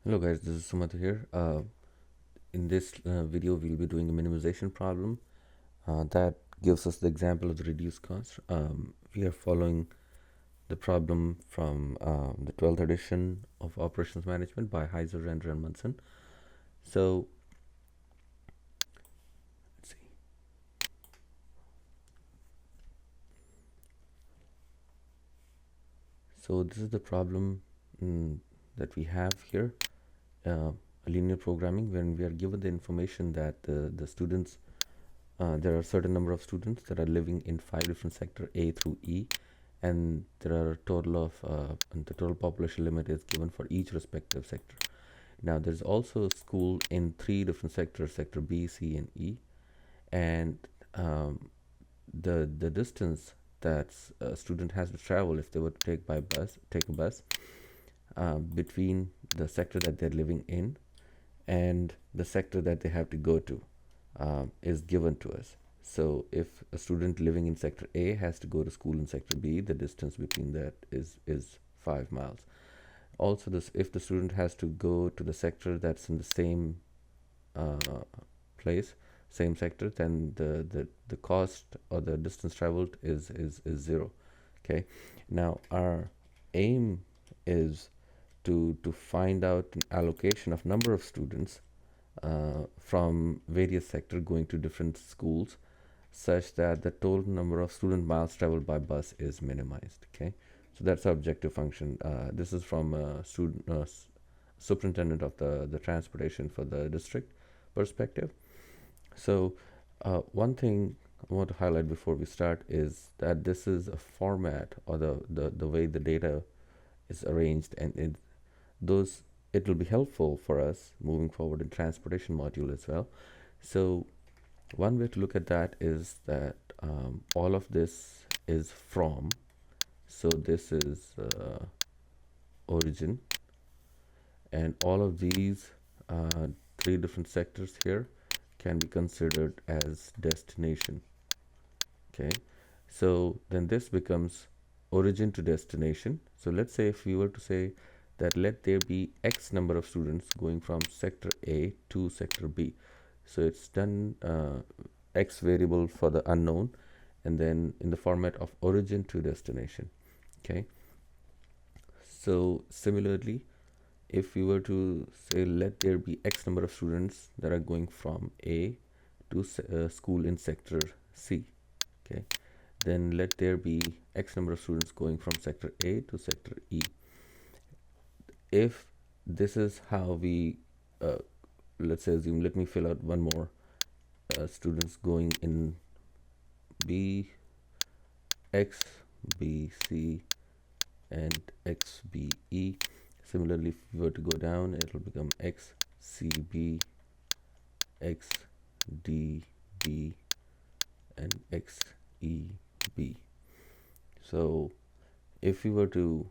Hello guys, this is Sumant here. In this video, we'll be doing a minimization problem that gives us the example of the reduced cost. We are following the problem from the 12th edition of Operations Management by Heizer and Munson. So, let's see. So this is the problem that we have here. Linear programming, when we are given the information that the students there are a certain number of students that are living in 5 different sectors A through E, and there are a total of and the total population limit is given for each respective sector. Now there's also a school in 3 different sectors, sector B, C, and E, and the distance that a student has to travel if they were to take a bus between the sector that they're living in and the sector that they have to go to is given to us. So if a student living in sector A has to go to school in sector B, the distance between that is 5 miles. Also, if the student has to go to the sector that's in the same place, same sector, then the cost or the distance traveled is 0. Okay. Now our aim is to find out an allocation of number of students from various sectors going to different schools, such that the total number of student miles traveled by bus is minimized. Okay, so that's our objective function. This is from superintendent of the transportation for the district perspective. So one thing I want to highlight before we start is that this is a format, or the way the data is arranged, and it will be helpful for us moving forward in transportation module as well. So one way to look at that is that all of this is from, so this is origin, and all of these 3 different sectors here can be considered as destination. Okay, so then this becomes origin to destination. So let's say if we were to say that let there be X number of students going from sector A to sector B. So it's done X variable for the unknown, and then in the format of origin to destination. Okay. So similarly, if we were to say let there be X number of students that are going from A to school in sector C. Okay. Then let there be X number of students going from sector A to sector E. If this is how we let's say assume, let me fill out one more students going in B, X, B, C, and X, B, E. Similarly, if we were to go down, it will become X, C, B, X, D, B, and X, E, B. So if we were to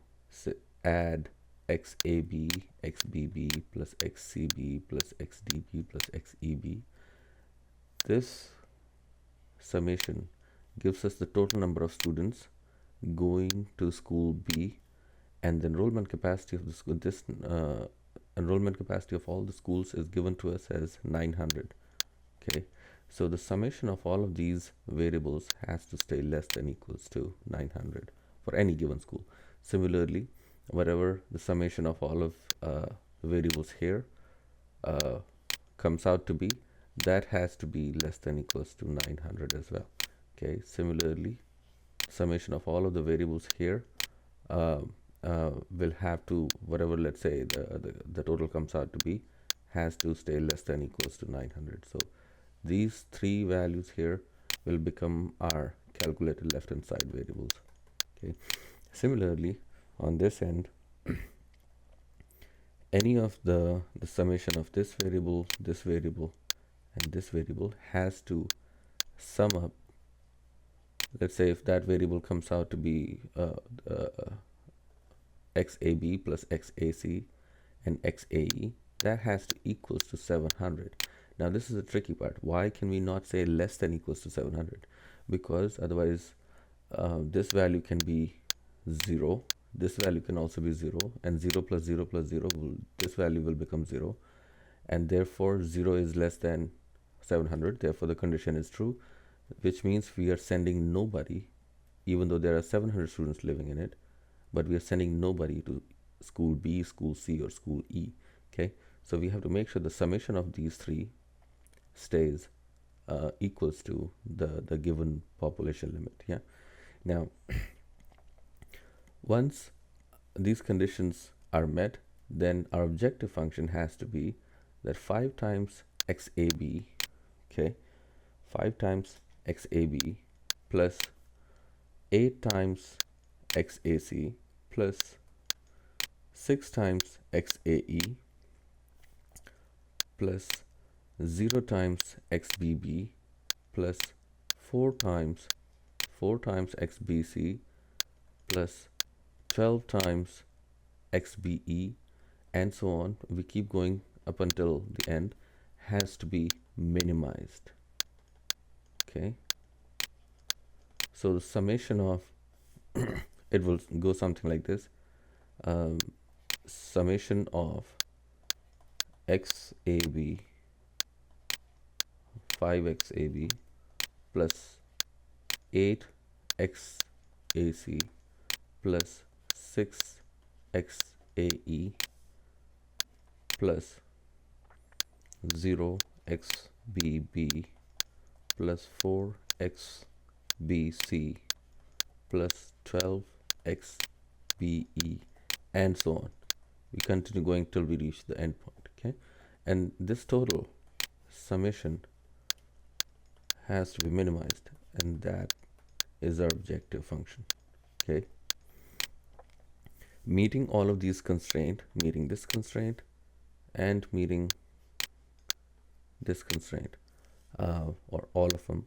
add XAB, XBB plus XCB plus XDB plus XEB, this summation gives us the total number of students going to school B, and the enrollment capacity of the school. This enrollment capacity of all the schools is given to us as 900. Okay, so the summation of all of these variables has to stay less than equals to 900 for any given school. Similarly, whatever the summation of all of variables here comes out to be, that has to be less than equals to 900 as well. Okay, similarly, summation of all of the variables here will have to, whatever, let's say the total comes out to be, has to stay less than equals to 900. So these 3 values here will become our calculated left hand side variables. Okay, similarly on this end, any of the summation of this variable, and this variable has to sum up. Let's say if that variable comes out to be XAB plus XAC and XAE, that has to equals to 700. Now this is the tricky part. Why can we not say less than equals to 700? Because otherwise this value can be 0, this value can also be 0, and 0 plus 0 plus 0 will, this value will become 0, and therefore 0 is less than 700. Therefore the condition is true, which means we are sending nobody, even though there are 700 students living in it, but we are sending nobody to school B, school C, or school E. Okay, so we have to make sure the summation of these three stays equals to the given population limit. Yeah. Now, once these conditions are met, then our objective function has to be that 5 times xab, okay, 5 times xab plus 8 times xac plus 6 times xae plus 0 times xbb plus 4 times xbc plus 12 times xbe, and so on. We keep going up until the end, has to be minimized. Okay, so the summation of it will go something like this. Summation of xab, 5xab plus 8xac plus 6xae plus 0xbb plus 4xbc plus 12xbe, and so on. We continue going till we reach the end point. Okay, and this total summation has to be minimized, and that is our objective function. Okay, meeting all of these constraints, meeting this constraint and meeting this constraint, or all of them,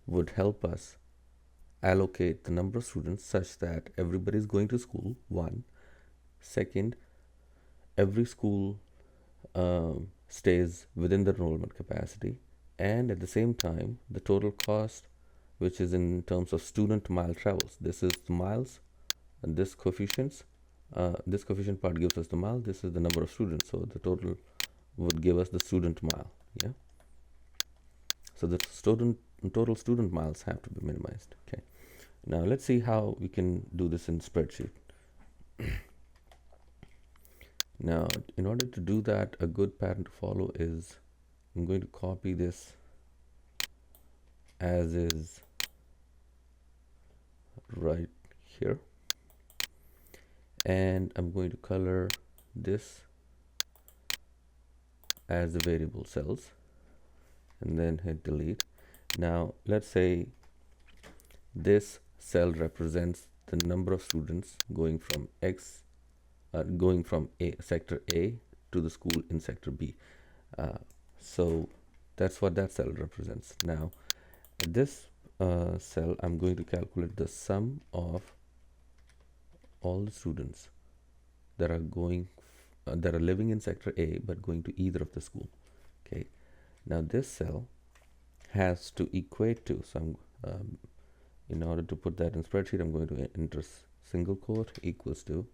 would help us allocate the number of students such that everybody is going to school. One, second, every school stays within the enrollment capacity, and at the same time the total cost, which is in terms of student mile travels. This is the miles, and this coefficient part gives us the mile. This is the number of students, so the total would give us the student mile. Yeah, so the total student miles have to be minimized. Okay, now let's see how we can do this in spreadsheet. Now, in order to do that, a good pattern to follow is I'm going to copy this as is right here, and I'm going to color this as the variable cells and then hit delete. Now let's say this cell represents the number of students going from sector A to the school in sector B. So that's what that cell represents. Now at this cell, I'm going to calculate the sum of all the students that are living in sector A but going to either of the school. Okay, now this cell has to equate to, so in order to put that in spreadsheet, I'm going to enter single quote equals to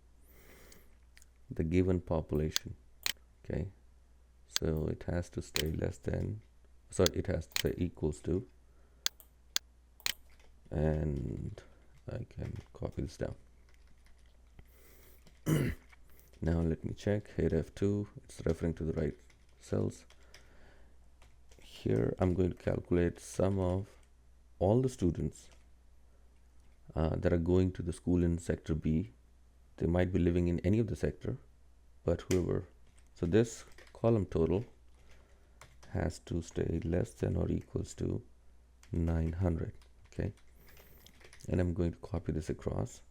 the given population. Okay, so it has to stay less than, sorry, it has to say equals to, and I can copy this down. Now let me check, hit F2, it's referring to the right cells. Here I'm going to calculate sum of all the students that are going to the school in sector B. They might be living in any of the sector, but whoever, so this column total has to stay less than or equals to 900. Okay, and I'm going to copy this across,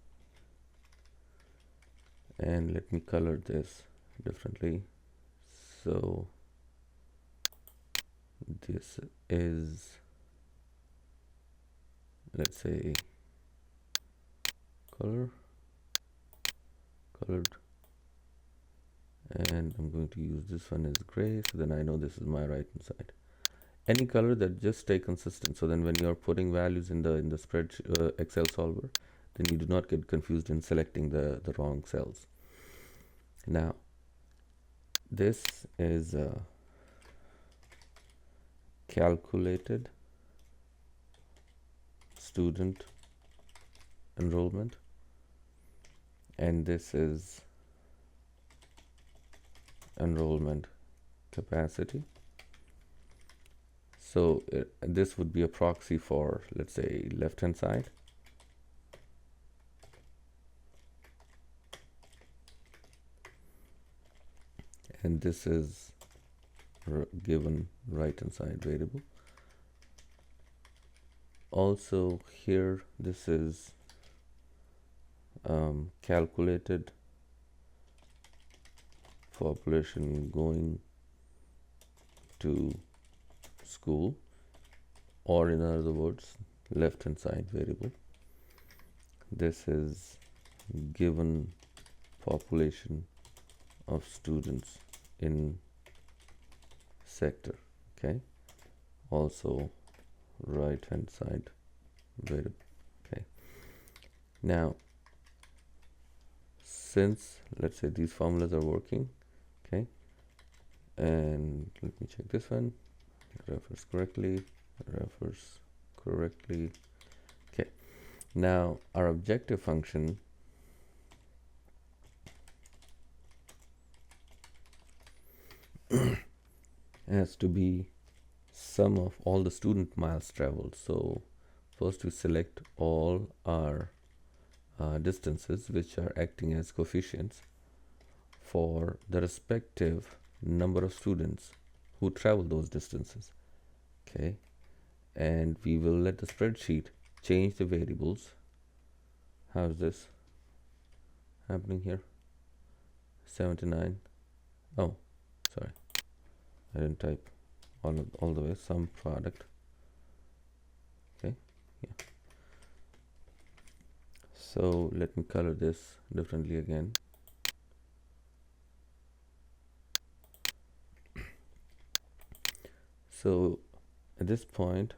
and let me color this differently. So this is, let's say, colored, and I'm going to use this one as gray, so then I know this is my right hand side. Any color that just stay consistent, so then when you're putting values in the Excel solver, then you do not get confused in selecting the wrong cells. Now, this is calculated student enrollment, and this is enrollment capacity. So this would be a proxy for, let's say, left hand side, and this is given right hand side variable. Also here, this is calculated population going to school, or in other words, left hand side variable. This is given population of students in sector. Okay, also right hand side variable. Okay, now since, let's say, these formulas are working, okay, and let me check this one, refers correctly. Okay, now our objective function has to be sum of all the student miles traveled. So first we select all our distances which are acting as coefficients for the respective number of students who travel those distances. Okay, and we will let the spreadsheet change the variables. How is this happening here? 79. Oh, sorry, I didn't type all the way. Sum product. Okay, yeah. So let me color this differently again. So at this point,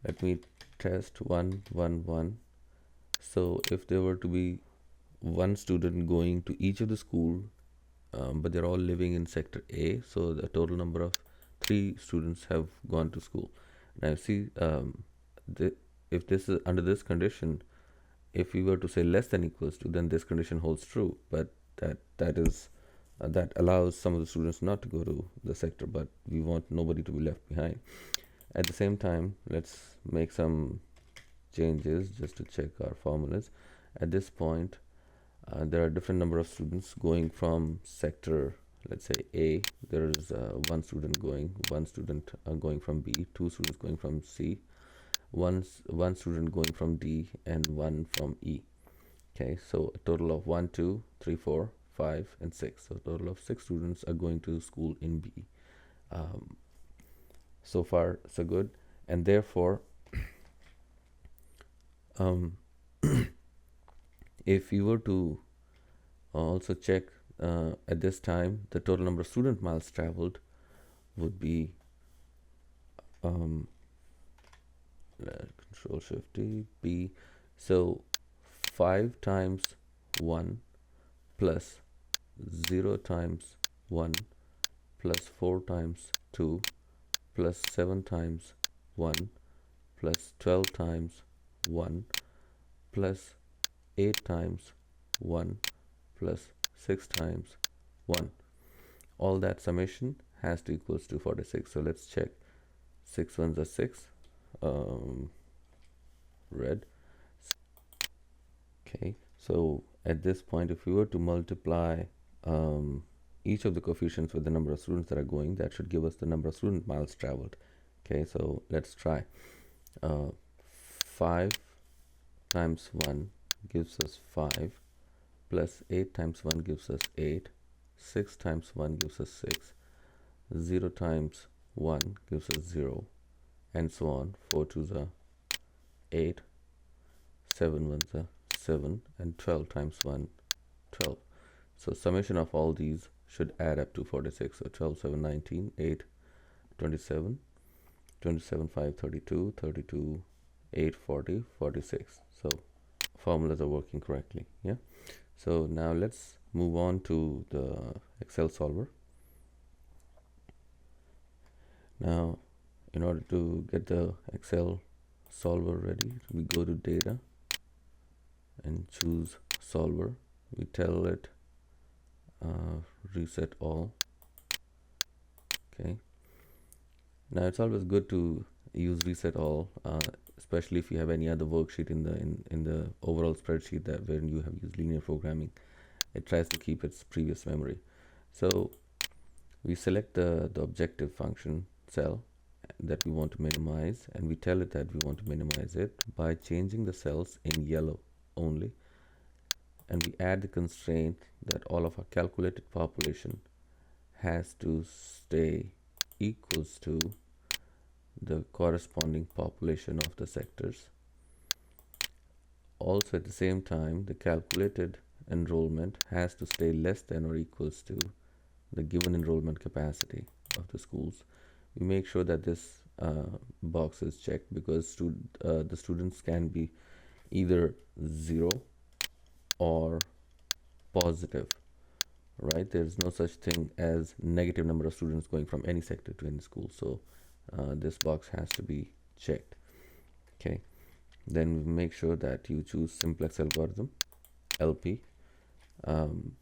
let me test 1 1 1. So if there were to be one student going to each of the school, but they're all living in sector A, so the total number of 3 students have gone to school. Now see, if this is under this condition, if we were to say less than equals to, then this condition holds true, but that allows some of the students not to go to the sector, but we want nobody to be left behind. At the same time, let's make some changes just to check our formulas. At this point, there are different number of students going from sector, let's say A. There is one student going from B, 2 students going from C, one student going from D, and 1 from E. Okay, so a total of 1 2 3 4 5 and 6. So a total of 6 students are going to school in B. So far so good, and therefore if you were to also check at this time, the total number of student miles traveled would be Control Shift D, B. So 5 times 1 plus 0 times 1 plus 4 times 2 plus 7 times 1 plus 12 times 1 plus 8 times 1 plus 6 times 1. All that summation has to equals to 46. So let's check. 6 ones are 6. Red. Okay, so at this point, if we were to multiply each of the coefficients with the number of students that are going, that should give us the number of student miles traveled. Okay, so let's try. 5 times 1 gives us 5, plus 8 times 1 gives us 8, 6 times 1 gives us 6, 0 times 1 gives us 0, and so on. 4 twos are 8, 7 ones are 7, and 12 times 1, 12. So summation of all these should add up to 46. So 12 7 19, 8 27, 27 5 32, 32 8 40, 46. So formulas are working correctly. Yeah. So now let's move on to the Excel solver. Now, in order to get the Excel solver ready, we go to data and choose solver. We tell it reset all. Okay. Now it's always good to use reset all, especially if you have any other worksheet in the overall spreadsheet that where you have used linear programming. It tries to keep its previous memory. So we select the objective function cell that we want to minimize, and we tell it that we want to minimize it by changing the cells in yellow only, and we add the constraint that all of our calculated population has to stay equals to the corresponding population of the sectors. Also, at the same time, the calculated enrollment has to stay less than or equals to the given enrollment capacity of the schools. We make sure that this box is checked because the students can be either 0 or positive, right? There's no such thing as negative number of students going from any sector to any school. So this box has to be checked. Okay. Then make sure that you choose simplex algorithm, LP, and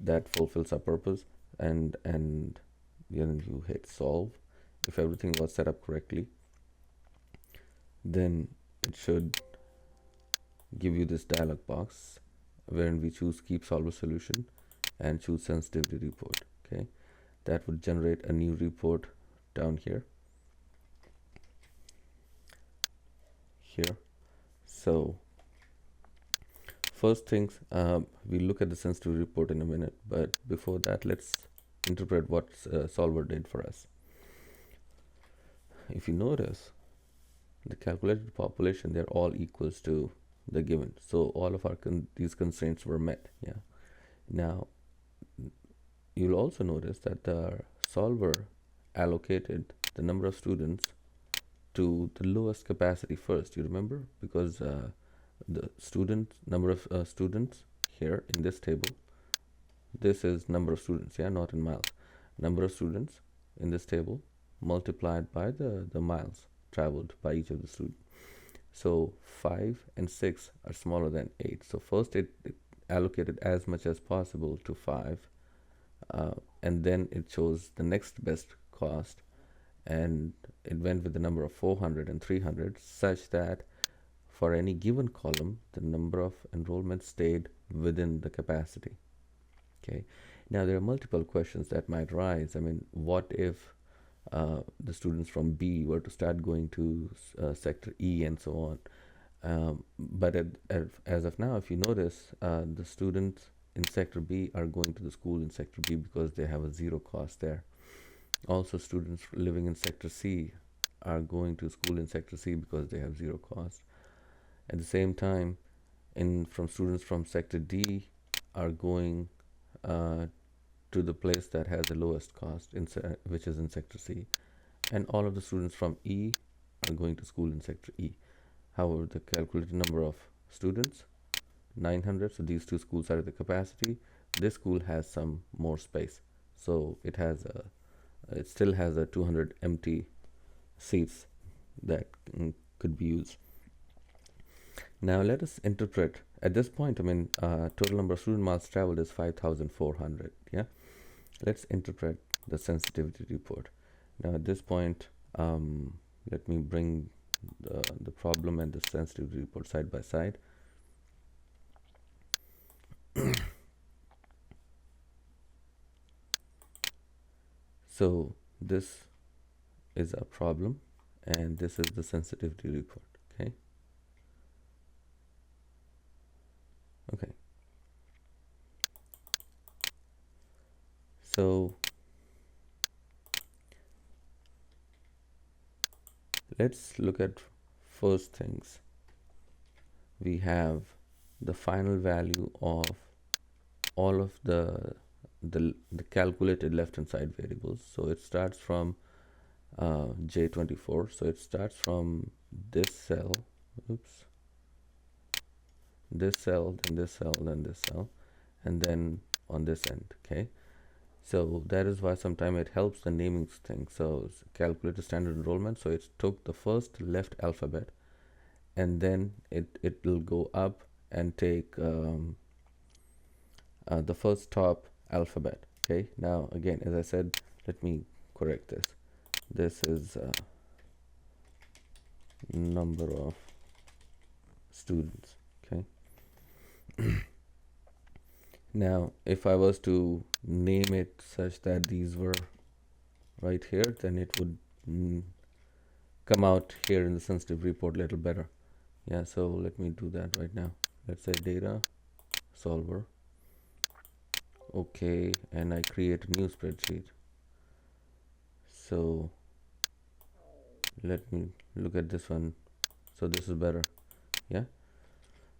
that fulfills our purpose. And then you hit solve. If everything was set up correctly, then it should give you this dialog box wherein we choose keep solver solution and choose sensitivity report. Okay, that would generate a new report down here. So first things, we look at the sensitivity report in a minute, but before that, let's interpret what solver did for us. If you notice, the calculated population, they're all equals to the given. So all of our these constraints were met. Yeah. Now, you'll also notice that the solver allocated the number of students to the lowest capacity first. You remember? Because the number of students here in this table, this is number of students, yeah, not in miles. Number of students in this table multiplied by the miles traveled by each of the students. So 5 and 6 are smaller than 8. So first it allocated as much as possible to 5, and then it chose the next best cost, and it went with the number of 400 and 300 such that for any given column, the number of enrollments stayed within the capacity. Okay. Now there are multiple questions that might rise. I mean, what if the students from B were to start going to sector E and so on? But as of now, if you notice, the students in sector B are going to the school in sector B because they have a zero cost there. Also, students living in sector C are going to school in sector C because they have zero cost. At the same time, from students from sector D are going to the place that has the lowest cost, which is in sector C, and all of the students from E are going to school in sector E. However, the calculated number of students, 900, so these two schools are at the capacity. This school has some more space, so it still has a 200 empty seats that could be used. Now let us interpret. At this point, I mean, total number of student miles traveled is 5,400. Yeah. Let's interpret the sensitivity report. Now at this point, let me bring the problem and the sensitivity report side by side. So this is a problem and this is the sensitivity report. Okay. Okay. So let's look at first things. We have the final value of all of the calculated left hand side variables. So it starts from J24. So it starts from this cell. Oops. this cell, then this cell, then this cell, and then on this end. Okay, so that is why sometimes it helps the naming thing. So calculate the standard enrollment, so it took the first left alphabet, and then it will go up and take the first top alphabet. Okay, now again, as I said, let me correct this. This is number of students. Okay, now if I was to name it such that these were right here, then it would come out here in the sensitive report a little better. Yeah, so let me do that right now. Let's say data solver. Okay, and I create a new spreadsheet. So let me look at this one. So this is better. Yeah,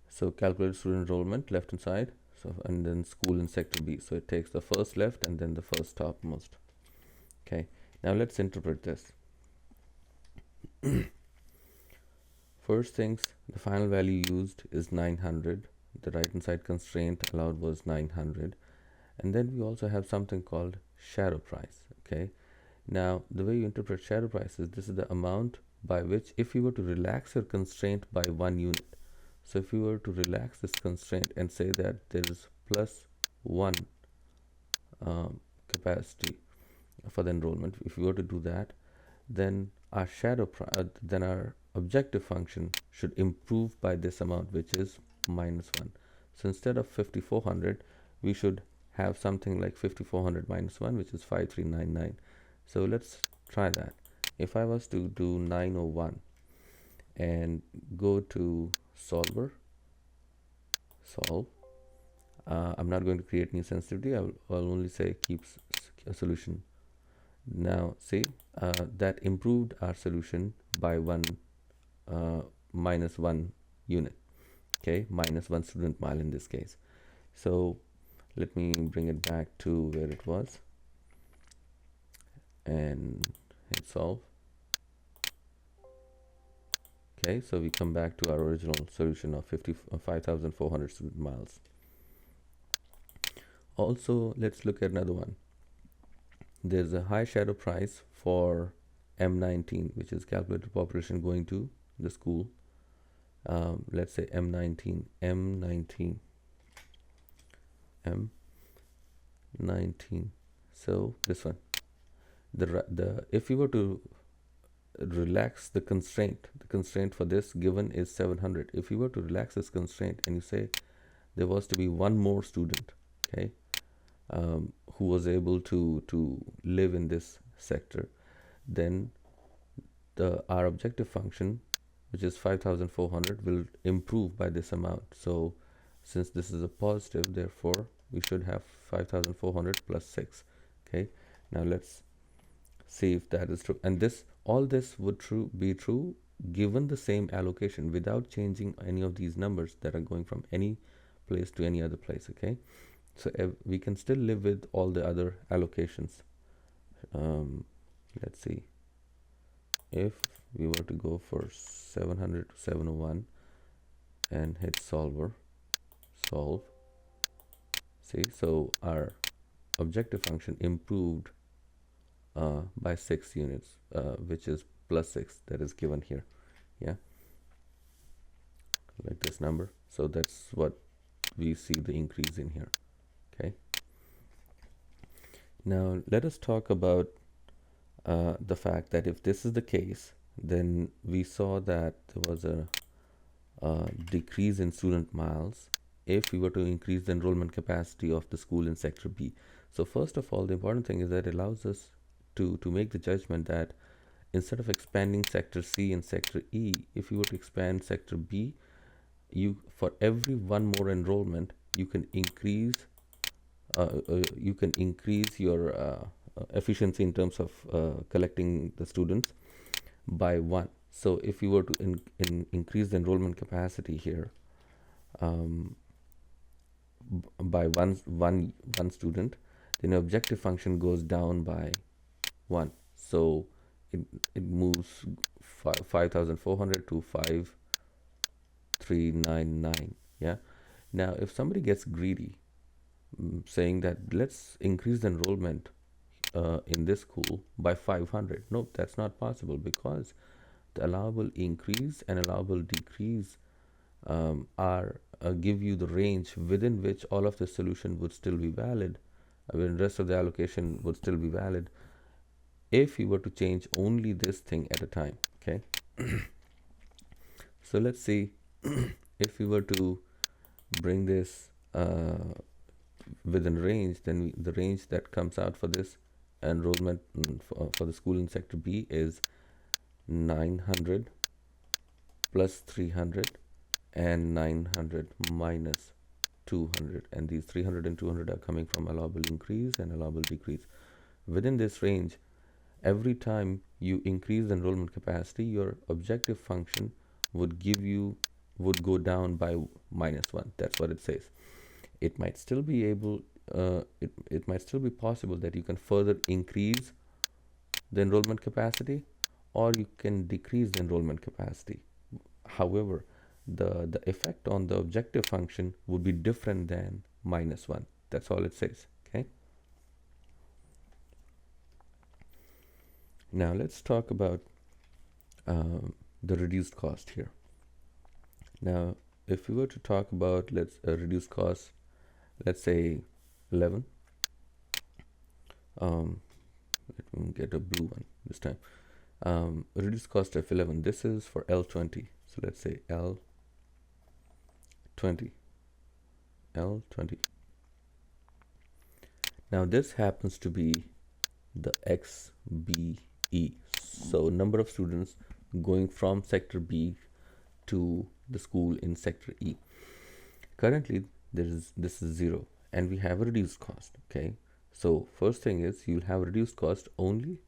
so calculate student enrollment left hand side, so and then school in sector B, so it takes the first left and then the first topmost. Okay, now let's interpret this. First things, the final value used is 900. The right hand side constraint allowed was 900, and then we also have something called shadow price. Okay, now the way you interpret shadow price is this is the amount by which, if you were to relax your constraint by 1 unit, so if you were to relax this constraint and say that there is +1 capacity for the enrollment, if you were to do that, then our then our objective function should improve by this amount, which is -1. So instead of 5400, we should have something like 5400 minus 1, which is 5399. So let's try that. If I was to do 901 and go to solver, solve, I'm not going to create new sensitivity. I'll only say keeps a solution. Now see, that improved our solution by -1 unit. Okay, -1 student mile in this case. So let me bring it back to where it was and hit solve. Okay, so we come back to our original solution of 5,400 student miles. Also, let's look at another one. There's a high shadow price for M19, which is calculated population going to the school. Let's say M19. So this one, if you were to relax the constraint for this given is 700. If you were to relax this constraint and you say there was to be one more student, okay, who was able to live in this sector, then our objective function, which is 5,400, will improve by this amount. So since this is a positive, therefore we should have 5,400 plus 6. Okay, now let's see if that is true, and all this would be true given the same allocation without changing any of these numbers that are going from any place to any other place. Okay, so we can still live with all the other allocations. Let's see, if we were to go for 700 to 701 and hit solve, see, so our objective function improved by 6 units, which is +6 that is given here. Yeah, like this number. So that's what we see the increase in here. Okay, now let us talk about the fact that if this is the case, then we saw that there was a decrease in student miles if we were to increase the enrollment capacity of the school in sector B. So first of all, the important thing is that it allows us to make the judgment that instead of expanding sector C and sector E, if you were to expand sector B, for every one more enrollment, you can increase your efficiency in terms of collecting the students by 1. So if you were to increase the enrollment capacity here by one student, then the objective function goes down by 1. So it moves 5,400 to 5,399. Yeah. Now, if somebody gets greedy, saying that let's increase the enrollment in this school by 500, no, that's not possible, because the allowable increase and allowable decrease are give you the range within which all of the solution would still be valid. I mean, rest of the allocation would still be valid if you were to change only this thing at a time. Okay. So let's see if we were to bring this within range, then the range that comes out for this enrollment for the school in sector B is 900 plus 300 and 900 minus 200, and these 300 and 200 are coming from allowable increase and allowable decrease. Within this range, every time you increase the enrollment capacity, your objective function would go down by -1. That's what it says. It might still be it might still be possible that you can further increase the enrollment capacity, or you can decrease the enrollment capacity. However, the effect on the objective function would be different than -1. That's all it says. Okay. Now let's talk about the reduced cost here. Now, if we were to talk about reduced cost, let's say 11. Let me get a blue one this time. Reduced cost of 11. This is for L20. So let's say L20. L20. Now this happens to be the XBE. So number of students going from sector B to the school in sector E. Currently, this is 0, and we have a reduced cost. Okay. So first thing is you'll have reduced cost only.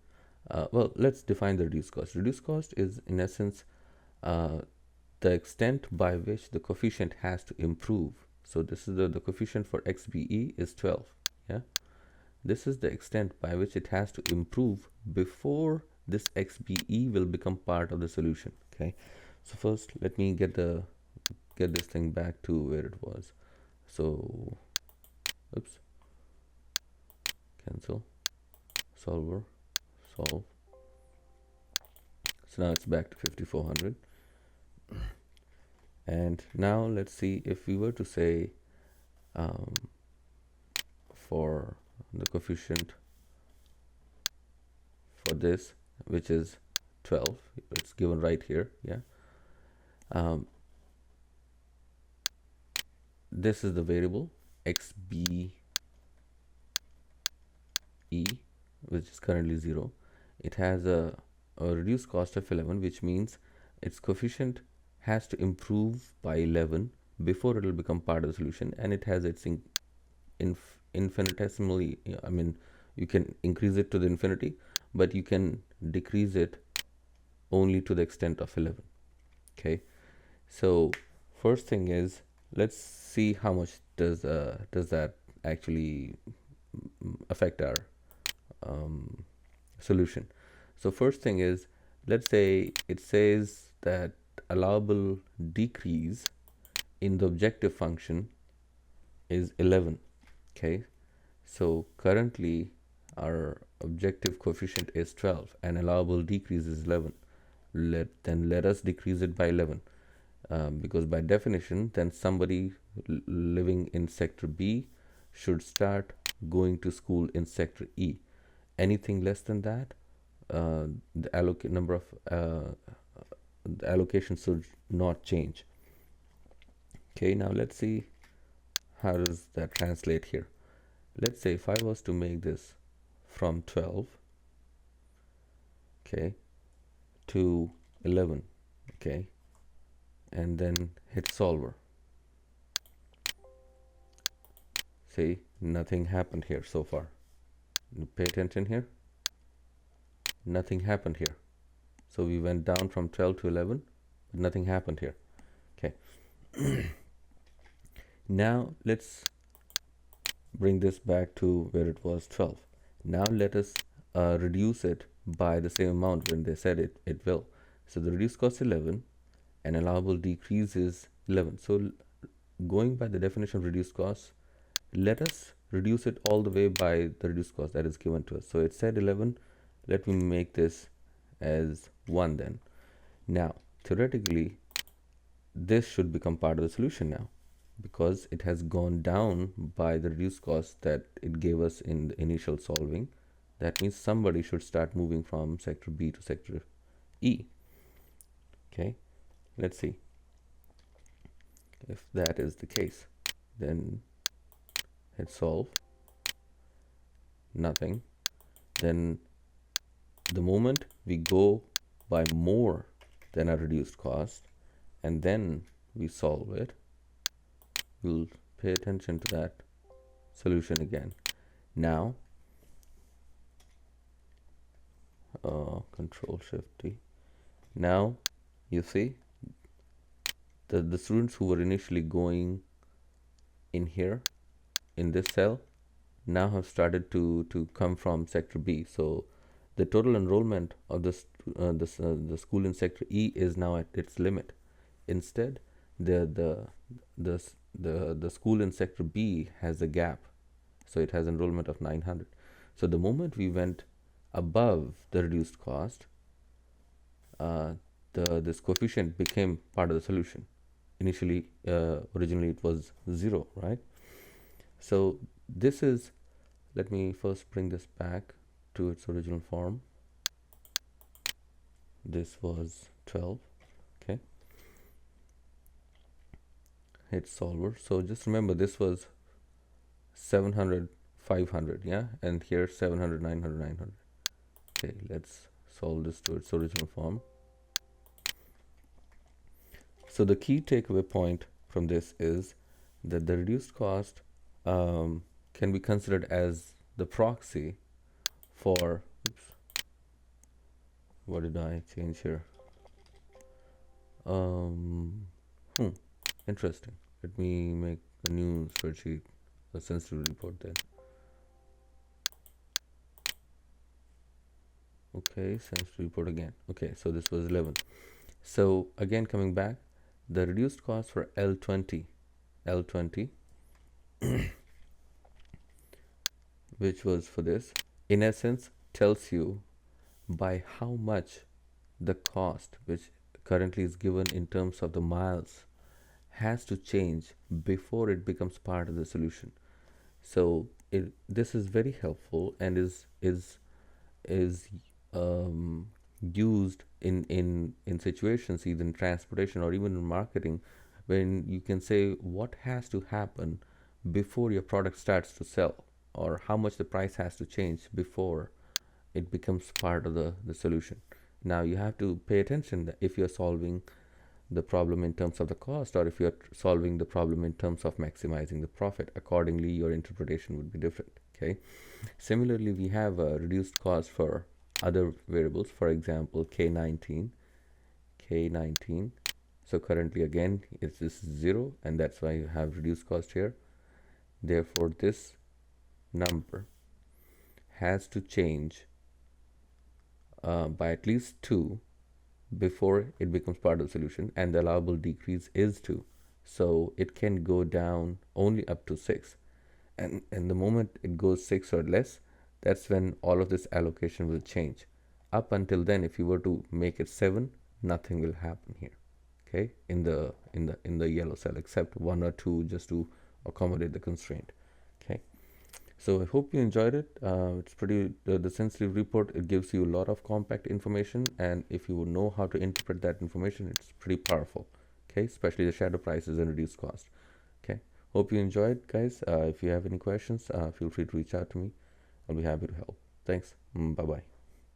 Well, let's define the reduced cost. Reduced cost is in essence the extent by which the coefficient has to improve. So this is the coefficient for XBE is 12. Yeah. This is the extent by which it has to improve before this XBE will become part of the solution. Okay. So first, let me get this thing back to where it was. So, oops, cancel, solve. So now it's back to 5400. And now let's see if we were to say for the coefficient for this, which is 12, it's given right here. Yeah. This is the variable XBE, which is currently 0. It has a reduced cost of 11, which means its coefficient has to improve by 11 before it will become part of the solution, and it has its infinitesimally, I mean, you can increase it to the infinity, but you can decrease it only to the extent of 11. Okay. So first thing is, let's see how much does that actually affect our solution. So first thing is, let's say it says that allowable decrease in the objective function is 11. Okay. So currently our objective coefficient is 12 and allowable decrease is 11. Let us decrease it by 11. Because by definition, then somebody living in sector B should start going to school in sector E. Anything less than that, the allocation should not change. Okay, now let's see how does that translate here. Let's say if I was to make this from 12, okay, to 11, okay, and then hit solver. See, nothing happened here so far. Pay attention here. Nothing happened here. So we went down from 12 to 11, but nothing happened here. Okay. Now let's bring this back to where it was 12. Now let us reduce it by the same amount when they said it will. So the reduced cost 11 and allowable decrease is 11. So going by the definition of reduced cost, let us reduce it all the way by the reduced cost that is given to us. So it said 11. Let me make this as 1 then. Now, theoretically, this should become part of the solution now, because it has gone down by the reduced cost that it gave us in the initial solving. That means somebody should start moving from sector B to sector E. Okay, let's see. If that is the case, then hit solve, nothing. Then the moment we go by more than our reduced cost and then we solve it, we'll pay attention to that solution again. Now, Control Shift T. Now you see the students who were initially going in here in this cell now have started to come from sector B. So the total enrollment of the school in sector E is now at its limit. Instead, the school in sector B has a gap, so it has enrollment of 900. So the moment we went above the reduced cost, this coefficient became part of the solution. Initially, originally it was 0, right? So this is, let me first bring this back to its original form. This was 12. Okay, hit solver. So just remember, this was 700, 500, yeah, and here 700, 900, 900. Okay, let's solve this to its original form. So the key takeaway point from this is that the reduced cost can be considered as the proxy for, oops, what did I change here? Interesting. Let me make a new spreadsheet, a sensitivity report then. Okay, sensitivity report again. Okay, so this was 11. So again, coming back, the reduced cost for L20, which was for this, in essence tells you by how much the cost, which currently is given in terms of the miles, has to change before it becomes part of the solution. So this is very helpful and is used in situations, either in transportation or even in marketing, when you can say what has to happen before your product starts to sell, or how much the price has to change before it becomes part of the solution. Now you have to pay attention that if you're solving the problem in terms of the cost, or if you're solving the problem in terms of maximizing the profit, accordingly your interpretation would be different. Okay, similarly, we have a reduced cost for other variables, for example K19. So currently again this is 0, and that's why you have reduced cost here. Therefore this number has to change by at least 2 before it becomes part of the solution, and the allowable decrease is 2, so it can go down only up to 6, and the moment it goes 6 or less, that's when all of this allocation will change. Up until then, if you were to make it 7, nothing will happen here, okay, in the yellow cell, except 1 or 2 just to accommodate the constraint. Okay, so I hope you enjoyed it. It's pretty, the sensitive report, it gives you a lot of compact information, and if you know how to interpret that information, it's pretty powerful. Okay, especially the shadow prices and reduced cost. Okay, hope you enjoyed, guys. If you have any questions, feel free to reach out to me. I'll be happy to help. Thanks. Bye bye.